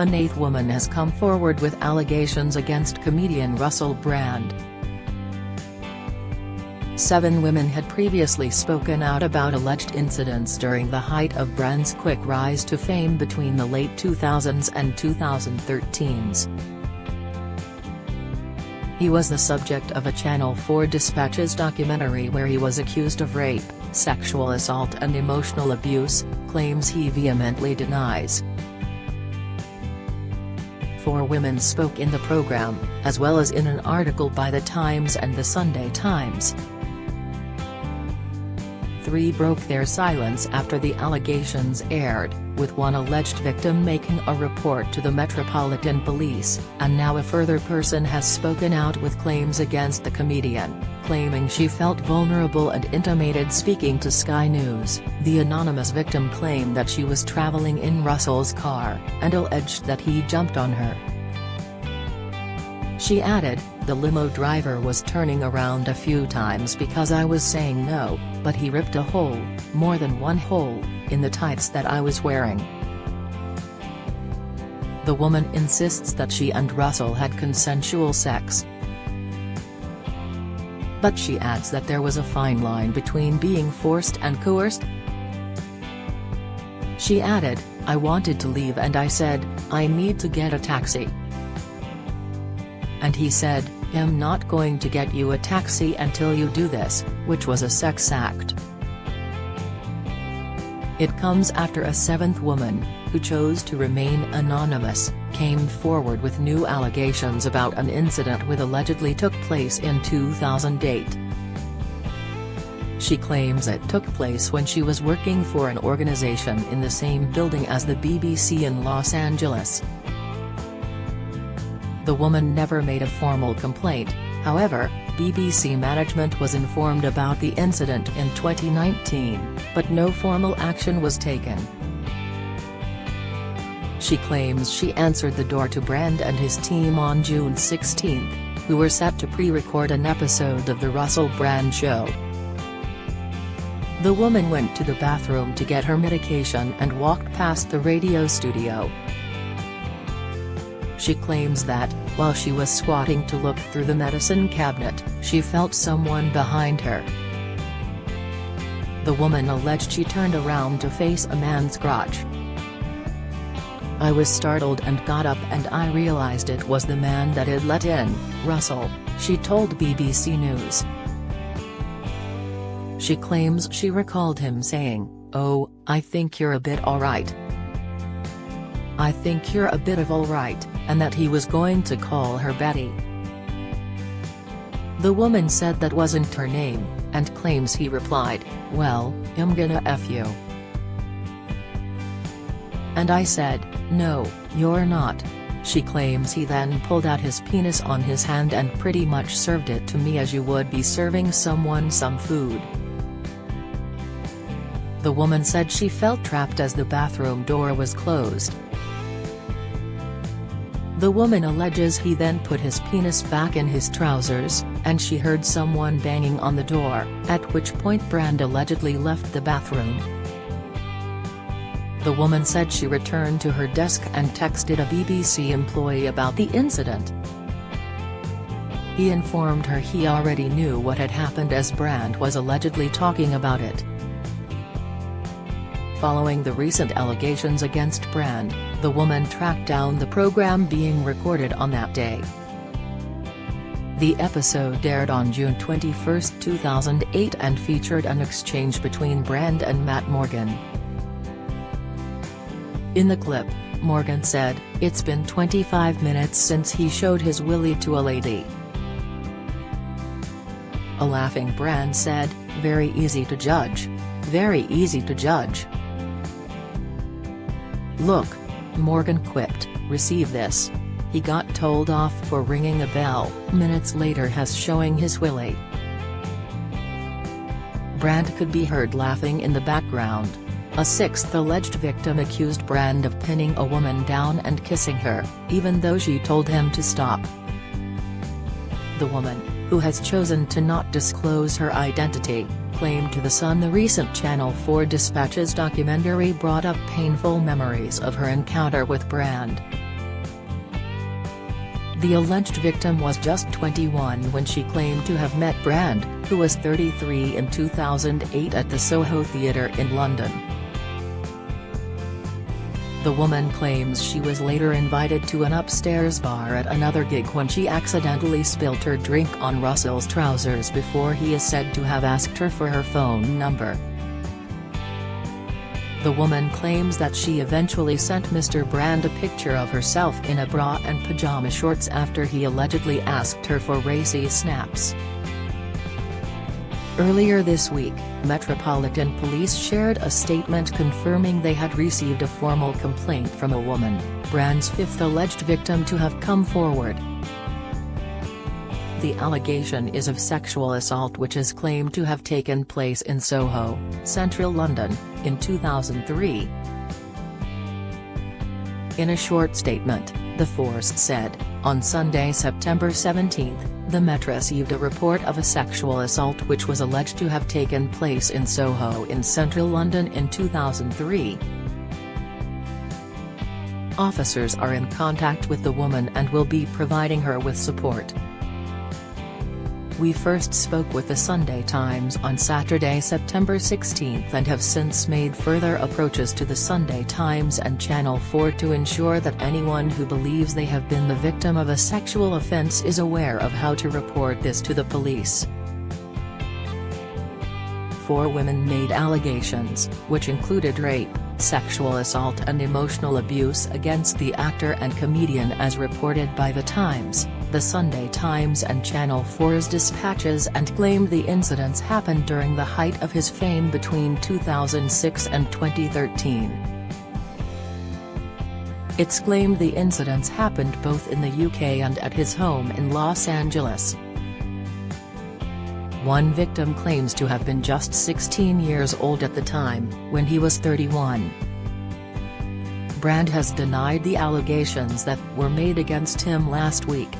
An eighth woman has come forward with allegations against comedian Russell Brand. 7 women had previously spoken out about alleged incidents during the height of Brand's quick rise to fame between the late 2000s and 2013s. He was the subject of a Channel 4 Dispatches documentary where he was accused of rape, sexual assault and emotional abuse, claims he vehemently denies. 4 women spoke in the program, as well as in an article by The Times and The Sunday Times. 3 broke their silence after the allegations aired, with one alleged victim making a report to the Metropolitan Police, and now a further person has spoken out with claims against the comedian, claiming she felt vulnerable and intimated speaking to Sky News. The anonymous victim claimed that she was traveling in Russell's car, and alleged that he jumped on her. She added, "The limo driver was turning around a few times because I was saying no, but he ripped a hole, more than one hole, in the tights that I was wearing." The woman insists that she and Russell had consensual sex. But she adds that there was a fine line between being forced and coerced. She added, "I wanted to leave and I said, I need to get a taxi. And he said, I'm not going to get you a taxi until you do this," which was a sex act. It comes after a 7th woman, who chose to remain anonymous, came forward with new allegations about an incident which allegedly took place in 2008. She claims it took place when she was working for an organization in the same building as the BBC in Los Angeles. The woman never made a formal complaint, however, BBC management was informed about the incident in 2019, but no formal action was taken. She claims she answered the door to Brand and his team on June 16, who were set to pre-record an episode of The Russell Brand Show. The woman went to the bathroom to get her medication and walked past the radio studio. She claims that, while she was squatting to look through the medicine cabinet, she felt someone behind her. The woman alleged she turned around to face a man's crotch. "I was startled and got up and I realized it was the man that had let in Russell," she told BBC News. She claims she recalled him saying, "Oh, I think you're a bit alright. I think you're a bit of alright," and that he was going to call her Betty. The woman said that wasn't her name, and claims he replied, "Well, I'm gonna F you." And I said, "No, you're not." She claims he then pulled out his penis on his hand and pretty much served it to me as you would be serving someone some food. The woman said she felt trapped as the bathroom door was closed. The woman alleges he then put his penis back in his trousers, and she heard someone banging on the door, at which point Brand allegedly left the bathroom. The woman said she returned to her desk and texted a BBC employee about the incident. He informed her he already knew what had happened as Brand was allegedly talking about it. Following the recent allegations against Brand, the woman tracked down the program being recorded on that day. The episode aired on June 21, 2008 and featured an exchange between Brand and Matt Morgan. In the clip, Morgan said, "It's been 25 minutes since he showed his willy to a lady." A laughing Brand said, "Very easy to judge. Very easy to judge. Look," Morgan quipped, "receive this. He got told off for ringing a bell, minutes later has showing his willy." Brand could be heard laughing in the background. A 6th alleged victim accused Brand of pinning a woman down and kissing her, even though she told him to stop. The woman, who has chosen to not disclose her identity, claimed to The Sun the recent Channel 4 Dispatches documentary brought up painful memories of her encounter with Brand. The alleged victim was just 21 when she claimed to have met Brand, who was 33 in 2008 at the Soho Theatre in London. The woman claims she was later invited to an upstairs bar at another gig when she accidentally spilt her drink on Russell's trousers before he is said to have asked her for her phone number. The woman claims that she eventually sent Mr. Brand a picture of herself in a bra and pajama shorts after he allegedly asked her for racy snaps. Earlier this week, Metropolitan Police shared a statement confirming they had received a formal complaint from a woman, Brand's fifth alleged victim to have come forward. The allegation is of sexual assault which is claimed to have taken place in Soho, central London, in 2003. In a short statement, the force said, on Sunday, September 17, the Met received a report of a sexual assault which was alleged to have taken place in Soho in central London in 2003. Officers are in contact with the woman and will be providing her with support. We first spoke with the Sunday Times on Saturday, September 16 and have since made further approaches to the Sunday Times and Channel 4 to ensure that anyone who believes they have been the victim of a sexual offence is aware of how to report this to the police. 4 women made allegations, which included rape, sexual assault and emotional abuse against the actor and comedian as reported by The Times, The Sunday Times and Channel 4's dispatches, and claimed the incidents happened during the height of his fame between 2006 and 2013. It's claimed the incidents happened both in the UK and at his home in Los Angeles. One victim claims to have been just 16 years old at the time, when he was 31. Brand has denied the allegations that were made against him last week.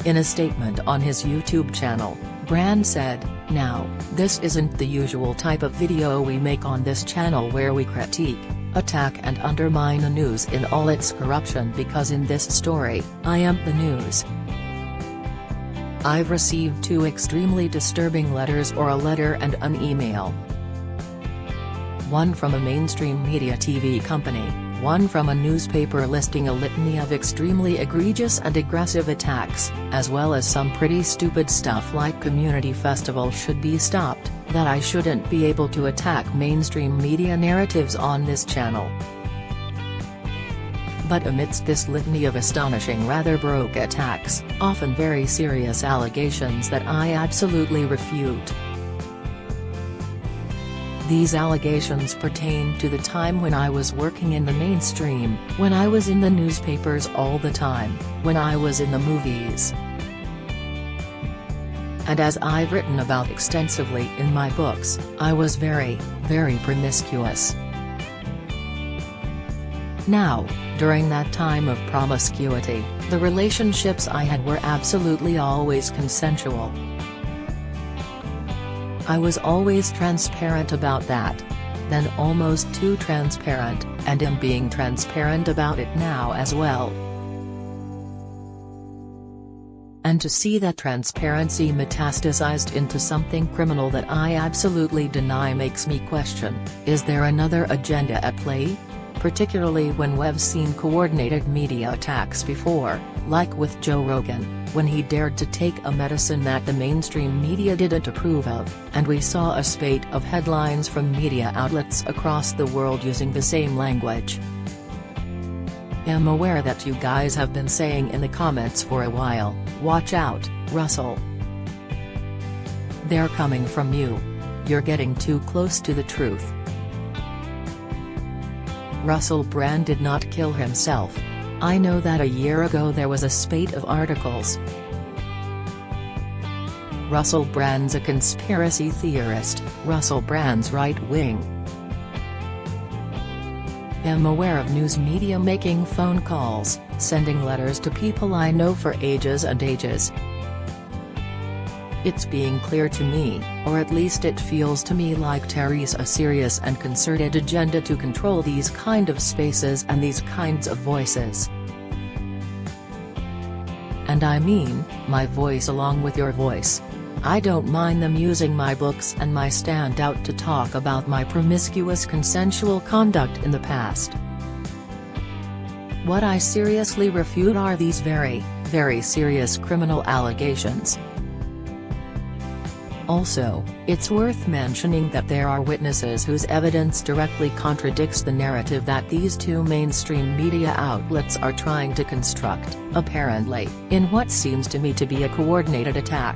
In a statement on his YouTube channel, Brand said, "Now, this isn't the usual type of video we make on this channel where we critique, attack and undermine the news in all its corruption, because in this story, I am the news. I've received 2 extremely disturbing letters, or a letter and an email. One from a mainstream media TV company, one from a newspaper listing a litany of extremely egregious and aggressive attacks, as well as some pretty stupid stuff like community festival should be stopped, that I shouldn't be able to attack mainstream media narratives on this channel. But amidst this litany of astonishing, rather baroque attacks, often very serious allegations that I absolutely refute. These allegations pertain to the time when I was working in the mainstream, when I was in the newspapers all the time, when I was in the movies. And as I've written about extensively in my books, I was very, very promiscuous. Now, during that time of promiscuity, the relationships I had were absolutely always consensual. I was always transparent about that. Then almost too transparent, and am being transparent about it now as well. And to see that transparency metastasized into something criminal that I absolutely deny makes me question, is there another agenda at play? Particularly when we've seen coordinated media attacks before, like with Joe Rogan, when he dared to take a medicine that the mainstream media didn't approve of, and we saw a spate of headlines from media outlets across the world using the same language. I'm aware that you guys have been saying in the comments for a while, "Watch out, Russell. They're coming from you. You're getting too close to the truth." Russell Brand did not kill himself. I know that a year ago there was a spate of articles. Russell Brand's a conspiracy theorist, Russell Brand's right-wing. I'm aware of news media making phone calls, sending letters to people I know for ages and ages. It's being clear to me, or at least it feels to me like Terry's a serious and concerted agenda to control these kind of spaces and these kinds of voices. and I mean, my voice along with your voice. I don't mind them using my books and my stand out to talk about my promiscuous consensual conduct in the past. What I seriously refute are these very, very serious criminal allegations. Also, it's worth mentioning that there are witnesses whose evidence directly contradicts the narrative that these two mainstream media outlets are trying to construct, apparently, in what seems to me to be a coordinated attack.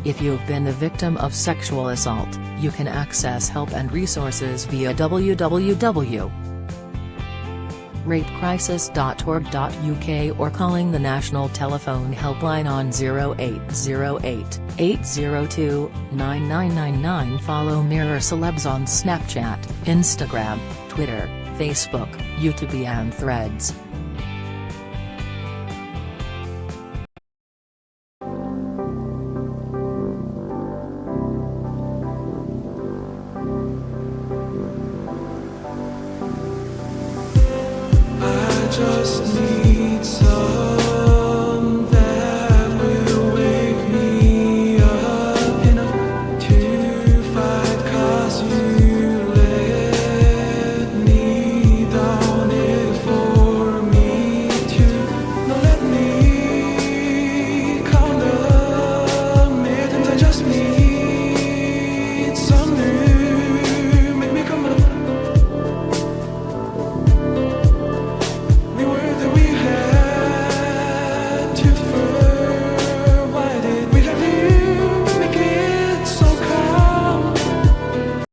If you've been the victim of sexual assault, you can access help and resources via www.rapecrisis.org.uk or calling the National Telephone Helpline on 0808 802 9999. Follow Mirror Celebs on Snapchat, Instagram, Twitter, Facebook, YouTube and Threads.